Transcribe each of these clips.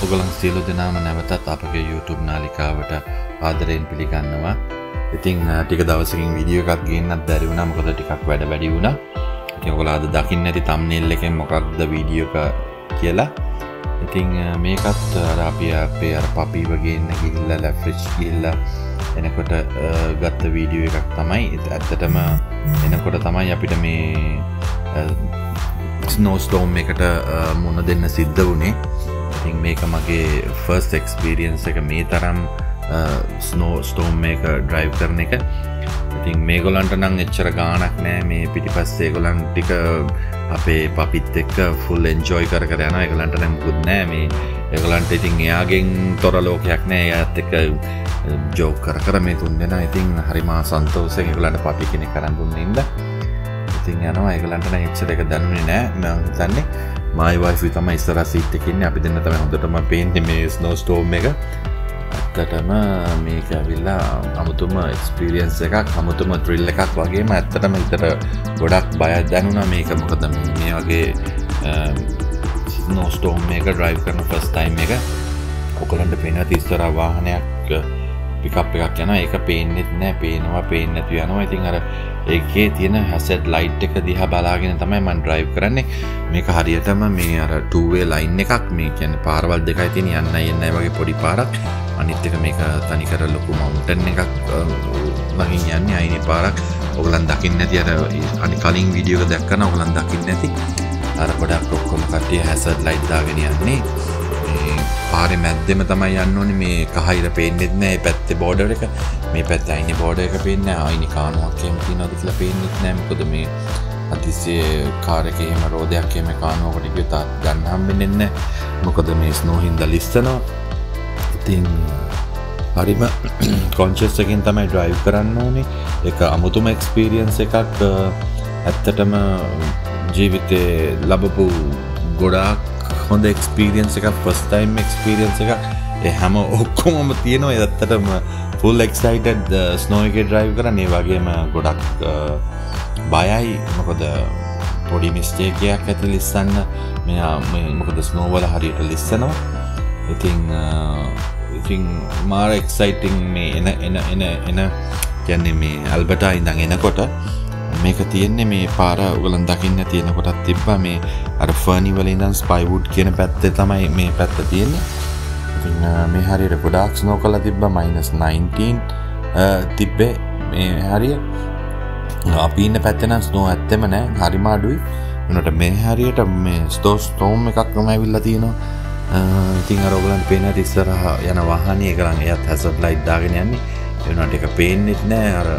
ඔගලන් සියලු දෙනාම නැවතත් අපගේ YouTube නාලිකාවට ආදරයෙන් පිළිගන්නවා. ඉතින් ටික දවසකින් වීඩියෝ එකක් ගේන්නත් බැරි වුණා. මොකද ටිකක් වැඩ වැඩි වුණා. ඉතින් ඔයගොල්ලෝ අද දකින්න ඇති thumbnail එකෙන් මොකක්ද වීඩියෝ එක කියලා. ඉතින් මේකත් අර අපි අපේ අර පපීව ගේන්න ගිහිල්ලා ලැෆ්‍රිච් ගිහිල්ලා එනකොට ගත්ත වීඩියෝ එකක් තමයි. ඇත්තටම එනකොට තමයි අපිට මේ snowstorm එකට මුණ දෙන්න සිද්ධ වුණේ. ඉතින් මේක මගේ first experience එක මේ තරම් snowstorm එක drive කරන එක. ඉතින් මේගොල්ලන්ට නම් එච්චර ගාණක් නෑ. මේ පිටිපස්සේ ඒගොල්ලන් ටික අපේ පපිත් එක්ක full enjoy කර යනවා. ඒගොල්ලන්ට නම් මුකුත් නෑ. මේ ඒගොල්ලන්ට ඉතින් එයාගෙන් තොර ලෝකයක් නෑ. එයාත් එක්ක ජෝක් කර මේ තුන් දෙනා ඉතින් හරිම සන්තෝෂයෙන් ඒගොල්ලන්ට පපි කෙනෙක් කරන් දුන්නේ ඉඳලා ඉතින් යනවා. ඒගොල්ලන්ට නම් එච්චර එක දැනුනේ නෑ. මම හිතන්නේ my wife තමයි ඉස්සරහ සීට් එකේ ඉන්නේ. අපි දෙන්න තමයි හොඳටම පේන්නේ මේ snowstorm එක. ඇත්තටම මේක ඇවිල්ලා අමුතුම experience එකක්, අමුතුම thrill එකක් වගේම ඇත්තටම හිතට ගොඩක් බයක් දැනුණා මේක. මොකද මේ වගේ snowstorm එක drive කරන first time එක ඔයගලන්ට පේනවා ඉස්සරහ වාහනයක් පිකප් එකක් යනවා. ඒක පේන්නෙත් නෑ. පේනවා පේන්නේ නැතු යනවා. ඉතින් අර ඒකේ තියෙන hazard light එක දිහා බලාගෙන තමයි මම drive කරන්නේ. මේක හරියටම මේ අර two way line එකක්. මේ කියන්නේ පාරවල් දෙකයි තියෙන යන්නයි එන්නයි වගේ පොඩි පාරක්. අනිත් එක මේක තනිකර ලොකු mountain එකක් වගේ යන්නේ අයිනේ පාරක්. ඔයගලන් දකින්න නැති අර අනිත් කලින් වීඩියෝ එක දැක්කම ඔයගලන් දකින්න නැති අර ගොඩක් ඔක්කොම කට්ටිය hazard light දාගෙන යන්නේ. පාරේ මැද්දෙම තමයි යන්න ඕනේ. මේ කහිර පේන්නෙත් නෑ. මේ පැත්තේ බෝඩර් එක, මේ පැත්තේ අයිනේ බෝඩර් එක පේන්නේ නෑ. අයිනේ කානුවක් එහෙම තියනවද කියලා පේන්නෙත් නෑ. මොකද මේ අතිශය කාර් එකේ එහෙම රෝදයක් එහෙම කානුවකට ගියොත් ගන්න හම්බෙන්නේ නෑ. මොකද මේ ස්නෝ හින්දා ලිස්සනවා. ඉතින් හරිම කොන්ෂස් එකෙන් තමයි drive කරන්න ඕනේ. ඒක අමුතුම experience එකක්. ඇත්තටම ජීවිතේ ලැබපු ගොඩාක් හොඳ experience එකක්, first time experience එකක්. ඒ හැම ඔක්කොමම තියෙනවා. ඒ ඇත්තටම full excited snow එකේ drive කරන්න. ඒ වගේම ගොඩක් බයයි. මොකද පොඩි mistake එකක් ඇති ලිස්සන්න. මොකද snow වල හරියට ලිස්සනවා. ඉතින් මාර exciting මේ එන කියන්නේ මේ ඇල්බර්ටා ඉඳන් එනකොට මේක තියෙන්නේ මේ පාර ඔයගලන් දකින්න තියෙන කොටක් තිබ්බා. මේ අර ෆර්නි වල ඉඳන් ස්පයිවුඩ් කියන පැත්තේ තමයි මේ පැත්ත තියෙන්නේ. ඉතින් මේ හරියට ගොඩාක් ස්නෝ කරලා තිබ්බා. -19 තිබ්බේ මේ හරිය. අපි ඉන්න පැත්තේ නම් ස්නෝ ඇත්තෙම නෑ. හරිම අඩුයි. උනට මේ හරියට මේ ස්නෝස්ටෝම් එකක් තමයි ඇවිල්ලා තියෙනවා. ඉතින් අර ඔයගලන්ට පේන ඇති ඉස්සරහා යන වාහනේ ඒකලන් එයත් hazard light දාගෙන යන්නේ. ඒ වුණාට ඒක පේන්නෙත් නෑ. අර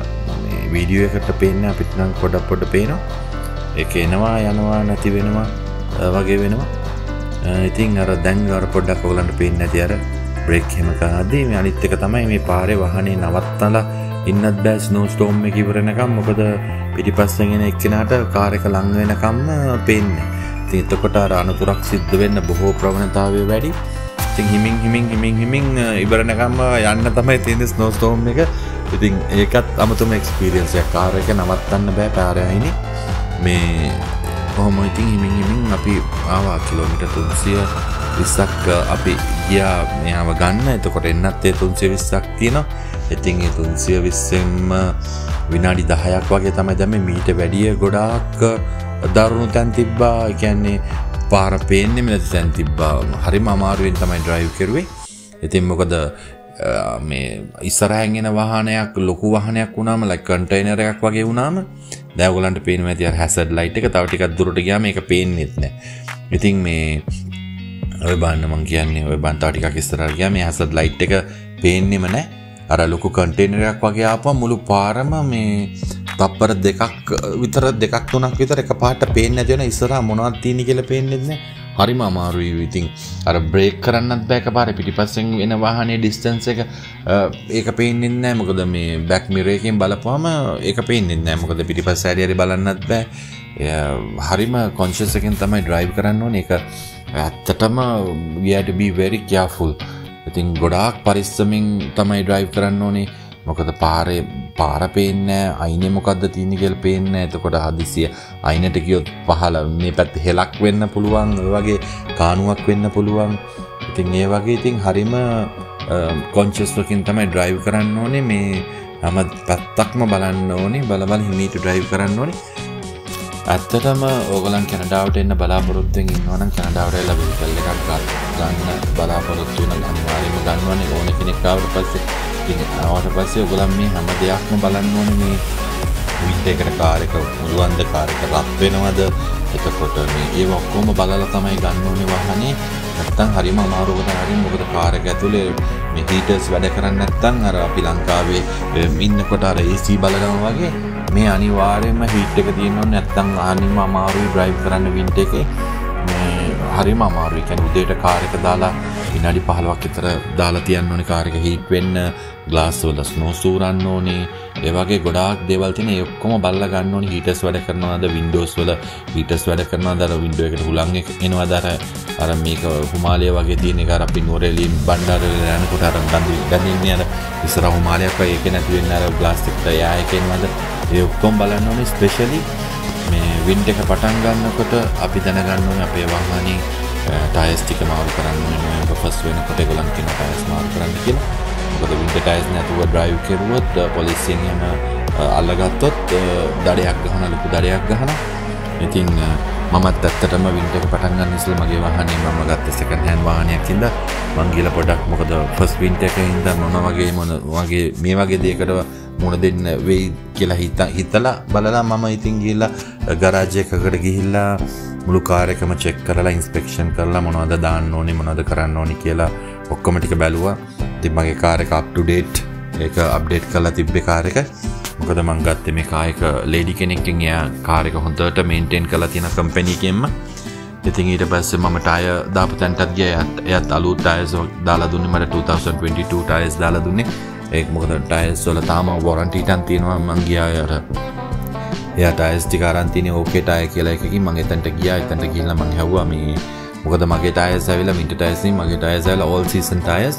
වීඩියෝ එකට පේන්නේ අපිට නම් පොඩ පේනවා. ඒක එනවා යනවා නැති වෙනවා වගේ වෙනවා. ඉතින් අර දැන් අර පොඩ්ඩක් ඔයගලන්ට පේන්නේ නැති අර බ්‍රේක් එහෙම කරද්දී මේ අනිත් එක තමයි මේ පාරේ වාහනේ නවත්තලා ඉන්නත් බෑ snowstorm එක ඉවර වෙනකම්. මොකද පිටිපස්සෙන් එන එක්කෙනාට කාර් එක ලං වෙනකම් පේන්නේ. ඉතින් එතකොට අර අනතුරක් සිද්ධ වෙන්න බොහෝ ප්‍රවණතාවය වැඩි. ඉතින් හිමින් ඉවර වෙනකම් යන්න තමයි තියෙන්නේ snowstorm එක. ඉතින් ඒකත් අමුතුම experience එකක්. කාර් එක නවත්තන්න බෑ පාරේ අයිනේ. මේ කොහොම ඉතින් හිමින් අපි ආවා කිලෝමීටර් 320ක් අපි ගියා මෙයාව ගන්න. එතකොට එන්නත් ඒ 320ක් තියෙනවා. ඉතින් ඒ 320ෙන්ම විනාඩි 10ක් වගේ තමයි දැම්මේ. මීට වැඩිය ගොඩාක් දරුණු තැන් තිබ්බා. ඒ කියන්නේ පාර පේන්නේ නැති තැන් තිබ්බා. හරිම අමාරුවෙන් තමයි drive කරුවේ. ඉතින් මොකද මේ ඉස්සරහින් එන වාහනයක් ලොකු වාහනයක් වුණාම like container එකක් වගේ වුණාම දැන් ඔයගලන්ට පේනවා ඇති අර hazard light එක. තව ටිකක් දුරට ගියාම ඒක පේන්නේත් නැහැ. ඉතින් මේ ඔය බලන්න මං කියන්නේ ඔය බලන්න තව ටිකක් ඉස්සරහට ගියාම මේ hazard light එක පේන්නෙම නැහැ. අර ලොකු container එකක් වගේ ආපුවම මුළු පාරම මේ තප්පර දෙකක් තුනක් විතර එකපාරට පේන්නේ නැති වෙන. ඉස්සරහා මොනවද තියෙන්නේ කියලා පේන්නේ නැහැ. හරිම අමාරුයි. ඉතින් අර බ්‍රේක් කරන්නත් බෑ. එකපාරේ පිටිපස්සෙන් එන වාහනේ ඩිස්ටන්ස් එක ඒක පේන්නේ නැහැ. මොකද මේ බෑක් මිරර් එකෙන් බලපුවම ඒක පේන්නේ නැහැ. මොකද පිටිපස්ස හැරි බලන්නත් බෑ. හරිම කොන්ෂස් එකෙන් තමයි drive කරන්න ඕනේ. ඒක ඇත්තටම we have to be very careful. ඉතින් ගොඩාක් පරිස්සමින් තමයි drive කරන්න ඕනේ. මොකද පාර පේන්නේ නැහැ. අයිනේ මොකද්ද තියෙන්නේ කියලා පේන්නේ නැහැ. එතකොට හදිසිය අයිනට ගියොත් පහළ මේ පැත්තේ හෙලක් වෙන්න පුළුවන්. ඔය වගේ කානුවක් වෙන්න පුළුවන්. ඉතින් ඒ වගේ ඉතින් හරිම කොන්ෂස් වකින් තමයි ඩ්‍රයිව් කරන්න ඕනේ මේ හැම පැත්තක්ම බලන්න ඕනේ බල හිමීට ඩ්‍රයිව් කරන්න ඕනේ. ඇත්තටම ඕගලන් කැනඩාවට එන්න බලාපොරොත්තු වෙන ඉන්නවා නම් කැනඩාවට එලා වෙහිකල් එකක් ගන්න බලාපොරොත්තු වෙන අනිවාර්යයෙන්ම ගන්න ඕනේ ඕන කෙනෙක් ආවට පස්සේ. ඉතින් ආවට පස්සේ ඕගලන් මේ හැම දෙයක්ම බලන්න ඕනේ මේ වින්ටර් එකට කාර් එක මුළුන්ද කාර් එක රත් වෙනවද එතකොට මේ ඒව ඔක්කොම බලලා තමයි ගන්න ඕනේ වාහනේ. නැත්තම් හරිම අමාරුවකට හරිම මොකද කාර් එක ඇතුලේ මේ හීටර්ස් වැඩ කරන්නේ නැත්තම් අර අපි ලංකාවේ ඉන්නකොට අර AC බලනවා වගේ මේ අනිවාර්යයෙන්ම හීට් එක තියෙනවා නැත්තම් අනිම අමාරුයි ඩ්‍රයිව් කරන්න වින්ටර් එකේ. මේ හරිම අමාරුයි. කියන්නේ උදේට කාර් එක දාලා විනාඩි 15ක් විතර දාලා තියන්න ඕනේ කාර් එක හීට් වෙන්න. ග්ලාස් වල ස්නෝ සූරන්න ඕනේ. ඒ වගේ ගොඩාක් දේවල් තියෙන ඒ ඔක්කොම බලලා ගන්න ඕනේ. හීටර්ස් වැඩ කරනවද? වින්ඩෝස් වල හීටර්ස් වැඩ කරනවද? අර වින්ඩෝ එකට හුලං එනවද? අර මේක හිමාලය වගේ තියෙන එක අර අපි නොරෙලින් බණ්ඩාර වල යනකොට අර ගඳින්නේ අර ඉස්සර හිමාලයක් වගේ ඒක නැති වෙන්න අර ග්ලාස් එකට යා එක එනවද? ඒ ඔක්කොම බලන්න ඕනේ. ස්පෙෂලි මේ වින්ඩ් එක පටන් ගන්නකොට අපි දැනගන්න ඕනේ අපේ වාහනේ ටයර්ස් ටික මාරු කරන්න ඕනේ. නොවැම්බර් 1 වෙනකොට ඒගොල්ලන් කියන ටයර්ස් මාරු කරන්න කියලා. මොකද වින්ටර් ටයර්ස් නැතුව ඩ්‍රයිව් කරුවොත් පොලිසියෙන් යන අල්ලගත්තොත් දඩයක් ගහන ලොකු දඩයක් ගහනවා. ඉතින් මමත් ඇත්තටම වින්ටර් එක පටන් ගන්න ඉස්සෙල්ලා මගේ වාහනේ මම ගත්ත සෙකන්ඩ් හෑන්ඩ් වාහනයක් ඉඳලා මං ගිහලා පොඩක් මොකද ෆස්ට් වින්ටර් එකේ ඉඳන් මොන වගේ මේ වගේ දෙයකට මුණ දෙන්න වෙයි කියලා හිතලා බලලා මම ඉතින් ගිහලා ගරාජ් එකකට ගිහිල්ලා මුළු කාර් එකම චෙක් කරලා ඉන්ස්පෙක්ෂන් කරලා මොනවද දාන්න ඕනේ මොනවද කරන්න ඕනේ කියලා ඔක්කොම ටික බැලුවා. ඉතින් මගේ කාර් එක up to date ඒක අප්ඩේට් කරලා තිබ්බේ කාර් එක. මොකද මං ගත්තේ මේ කාර් එක ලේඩි කෙනෙක්ගෙන් එයා කාර් එක හොඳට මේන්ටේන් කරලා තියෙන කම්පැනි එකෙන්ම. ඉතින් ඊට පස්සේ මම ටයර් දාපු තැනටත් ගියා. එයාත් අලුත් ටයර්ස් දාලා දුන්නේ මට 2022 ටයර්ස් දාලා දුන්නේ. ඒක මොකද ටයර්ස් වල තාම වොරන්ටි එකක් තියෙනවා. මං ගියා එයා ටයර්ස් ටික අරන් තියෙන්නේ ඕකේ ටයර් කියලා එකකින් මම එතනට ගියා. එතනට ගිහිල්ලා මං හැව්වා මේ මොකද මගේ ටයර්ස් ඇවිල්ලා වින්ටර් ටයර්ස් නෙමෙයි මගේ ටයර්ස් ඇවිල්ලා all season ටයර්ස්.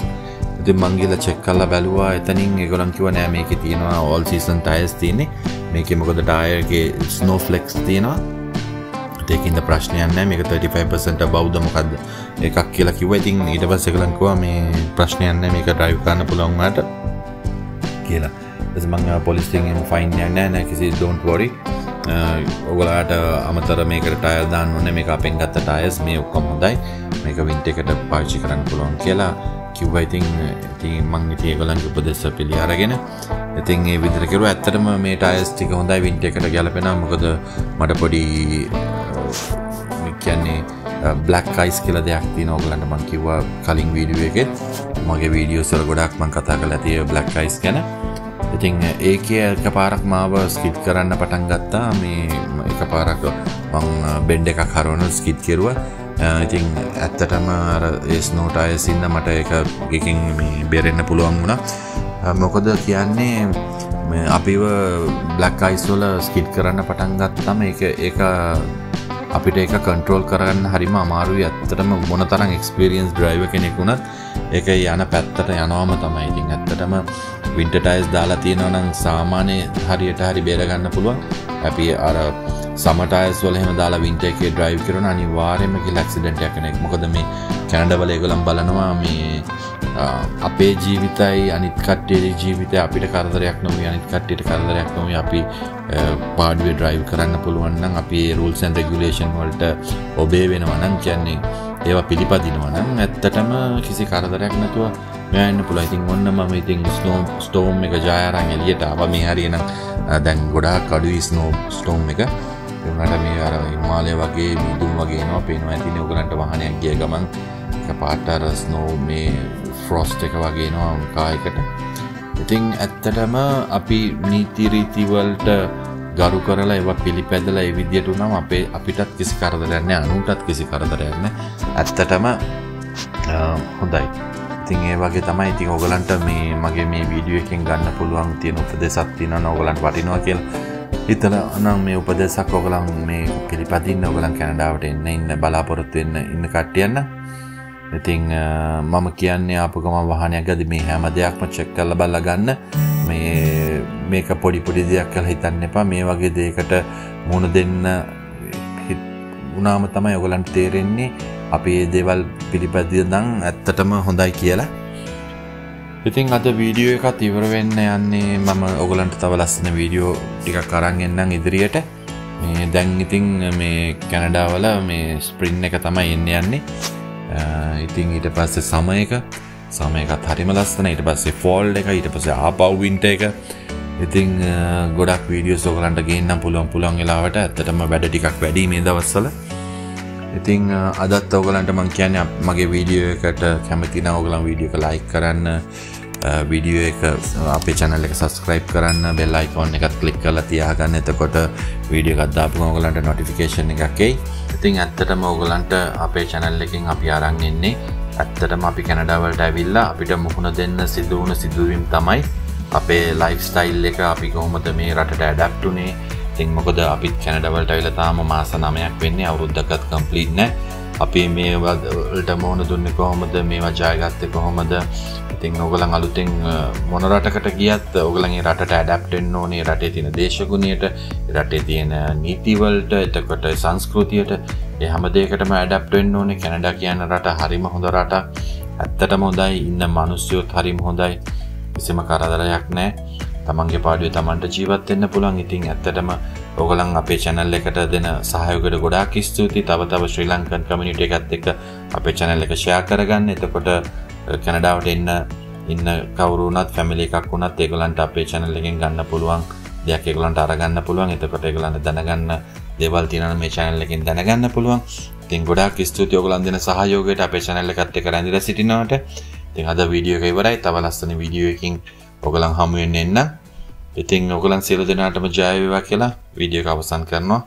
ඉතින් මං ගිහලා චෙක් කරලා බැලුවා. එතනින් ඒගොල්ලන් කිව්වා නෑ මේකේ තියෙනවා all season ටයර්ස් තියෙන්නේ. මේකේ මොකද ටයර් එකේ snow flakes තියෙනවා. ඒකින්ද ප්‍රශ්නයක් නෑ. මේක 35% above මොකද්ද එකක් කියලා කිව්වා. ඉතින් ඊට පස්සේ ඒගොල්ලන් කිව්වා මේ ප්‍රශ්නයක් නෑ මේක ඩ්‍රයිව් කරන්න පුළුවන් වුණාට කියලා. ඊට මං පොලිසියෙන් ෆයින් නෑ කිසි don't worry. ඔයගොල්ලන්ට අමතර මේකට ටයර් දාන්න ඕනේ. මේක අපෙන් ගත්ත ටයර්ස් මේ ඔක්කොම හොඳයි. මේක වින්ටර් එකට පාවිච්චි කරන්න පුළුවන් කියලා කිව්වා. ඉතින් මං ඉතින් ඒගොල්ලන්ගේ උපදෙස් පිළි අරගෙන ඉතින් ඒ විදිහට කරුවා. ඇත්තටම මේ ටයර්ස් ටික හොඳයි වින්ටර් එකට ගැලපෙනවා. මොකද මට පොඩි කියන්නේ බ්ලැක් අයිස් කියලා දෙයක් තියෙනවා. ඔයගොල්ලන්ට මං කිව්වා කලින් වීඩියෝ එකෙත් මගේ වීඩියෝස් වල ගොඩක් මං කතා කරලා තියෙනවා බ්ලැක් අයිස් ගැන. ඉතින් ඒකේ එකපාරක් මාව ස්කිඩ් කරන්න පටන් ගත්තා. මේ එකපාරක් මං බෙන්ඩ් එකක් හරවන ස්කිඩ් කෙරුවා. ඉතින් ඇත්තටම අර ඒ ස්නෝ ටයර්ස් ඉන්න මට එකකින් මේ බෙරෙන්න පුළුවන් වුණා. මොකද කියන්නේ අපිව බ්ලැක් අයිස් වල ස්කිඩ් කරන්න පටන් ගත්තාම ඒක අපිට ඒක කන්ට්‍රෝල් කරගන්න හරිම අමාරුයි. ඇත්තටම මොන තරම් එක්ස්පීරියන්ස් ඩ්‍රයිවර් කෙනෙක් වුණත් ඒක යන පැත්තට යනවම තමයි. ඉතින් ඇත්තටම වින්ටර් ටයර්ස් දාලා තියෙනවා නම් සාමාන්‍ය හරියට හරි බේර ගන්න පුළුවන්. අපි අර සමර් ටයර්ස් වල එහෙම දාලා වින්ටර් එකේ ඩ්‍රයිව් කරනවා අනිවාර්යයෙන්ම කියලා ඇක්සිඩන්ට් එකක් වෙන එක. මොකද මේ කැනඩා වල ඒගොල්ලන් බලනවා මේ අපේ ජීවිතයි අනිත් කට්ටියගේ ජීවිතය අපිට කරදරයක් නොවී අනිත් කට්ටියට කරදරයක් නොවී අපි පාඩුවේ ඩ්‍රයිව් කරන්න පුළුවන් නම් අපි rules and regulation වලට ඔබේ වෙනවා නම් කියන්නේ ඒවා පිළිපදිනවා නම් ඇත්තටම කිසි කරදරයක් නැතුව මෙයා ඉන්න පුළුවන්. ඉතින් ඔන්න මම ඉතින් ස්ටෝම් එක ජය අරන් එළියට ආවා. මේ හරියනම් දැන් ගොඩාක් අඩුයි ස්නෝ ස්ටෝම් එක. ඒකට මේ අර හිමාලය වගේ මිදුම් වගේ එනවා පේනවා. ඉතින් ඔයගලන්ට වාහනයක් ගිය ගමන් එකපාරට අර ස්නෝ මේ ෆ්‍රොස්ට් එක වගේ එනවා කායකට. ඉතින් ඇත්තටම අපි නීති රීති වලට ගරු කරලා ඒවා පිළිපැදලා ඒ විදියට උනම අපිටත් කිසි කරදරයක් නැහැ අනුන්ටත් කිසි කරදරයක් නැහැ. ඇත්තටම හොඳයි. ඉතින් ඒ වගේ තමයි. ඉතින් ඔයගලන්ට මේ මගේ මේ වීඩියෝ එකෙන් ගන්න පුළුවන් තියෙන උපදේශක් තියෙනවා නම් ඔයගලන්ට වටිනවා කියලා හිතලා නම් මේ උපදේශක් ඔයගලන් මේ පිළිපදින්න ඔයගලන් කැනඩාවට ඉන්න බලාපොරොත්තු වෙන්න ඉන්න කට්ටියන්න. ඉතින් මම කියන්නේ ආපු ගමන් වාහනයක් ගදී මේ හැම දෙයක්ම චෙක් කරලා බලලා ගන්න. මේක පොඩි දෙයක් කියලා හිතන්න එපා. මේ වගේ දෙයකට මුණ දෙන්න වුණාම තමයි ඔයගලන්ට තේරෙන්නේ අපි මේ දේවල් පිළිපැදියනම් ඇත්තටම හොඳයි කියලා. ඉතින් අද වීඩියෝ එකත් ඉවර වෙන්න යන්නේ. මම ඔයගලන්ට තව ලස්සන වීඩියෝ ටිකක් අරන් එන්නම් ඉදිරියට. මේ දැන් ඉතින් මේ කැනඩාවල මේ ස්ප්‍රින් එක තමයි එන්න යන්නේ. ඉතින් ඊට පස්සේ සමයකත් හරිම ලස්සනයි. ඊට පස්සේ ෆෝල් එක, ඊට පස්සේ ආපහු වින්ටර් එක. ඉතින් ගොඩක් වීඩියෝස් ඔයගලන්ට ගේන්නම් පුළුවන් වෙලාවට. ඇත්තටම වැඩ ටිකක් වැඩි මේ දවස්වල. ඉතින් අදත් ඔයගලන්ට මම කියන්නේ මගේ වීඩියෝ එකට කැමති නම් ඔයගලන් වීඩියෝ එක ලයික් කරන්න, වීඩියෝ එක අපේ channel එක subscribe කරන්න, bell icon එකත් click කරලා තියාගන්න. එතකොට වීඩියෝ එකක් දාපුවම ඔයගලන්ට notification එකක් එයි. ඉතින් ඇත්තටම ඔයගලන්ට අපේ channel එකෙන් අපි අරන් ඉන්නේ ඇත්තටම අපි කැනඩා වලට ඇවිල්ලා අපිට මුහුණ දෙන්න සිදු වුණ සිදුවීම් තමයි අපේ lifestyle එක අපි කොහොමද මේ රටට adapt උනේ. ඉතින් මොකද අපි කැනඩා වලට ඇවිල්ලා තාම මාස 9ක් වෙන්නේ, අවුරුද්දක්වත් complete නැහැ. අපි මේ වලට මොන දුන්නේ කොහොමද, මේවා ජයගත්තේ කොහොමද? ඉතින් ඔයගලන් අලුතෙන් මොන රටකට ගියත් ඔයගලන් ඒ රටට adapt වෙන්න ඕනේ. රටේ තියෙන දේශගුණයට, රටේ තියෙන නීති වලට, එතකොට සංස්කෘතියට, ඒ හැම දෙයකටම adapt වෙන්න ඕනේ. කැනඩා කියන රට හරිම හොඳ රටක්. ඇත්තටම හොඳයි. ඉන්න මිනිස්සුත් හරිම හොඳයි. කිසිම කරදරයක් නැහැ. තමන්ගේ පාඩුවේ තමන්ට ජීවත් වෙන්න පුළුවන්. ඉතින් ඇත්තටම ඔයගලන් අපේ channel එකට දෙන සහයෝගයට ගොඩාක් ස්තුතියි. තව ශ්‍රී ලංකන් community එකත් එක්ක අපේ channel එක share කරගන්න. එතකොට කැනඩාවට ඉන්න කවුරු වුණත් family එකක් වුණත් ඒගොල්ලන්ට අපේ channel එකෙන් ගන්න පුළුවන් දෙයක් ඒගොල්ලන්ට අරගන්න පුළුවන්. එතකොට ඒගොල්ලන්ට දැනගන්න දේවල් තියෙනවා මේ channel එකෙන් දැනගන්න පුළුවන්. ඉතින් ගොඩාක් ස්තුතියි ඔයගොල්ලන් දෙන සහයෝගයට අපේ channel එකත් එක්ක රැඳිලා සිටිනවට. ඉතින් අද වීඩියෝ එක ඉවරයි. තව ලස්සන වීඩියෝ එකකින් ඔයගොල්ලන් හමු වෙන්න එන්න. ඉතින් ඔයගොල්ලන් සියලු දෙනාටම ජය වේවා කියලා වීඩියෝ එක අවසන් කරනවා.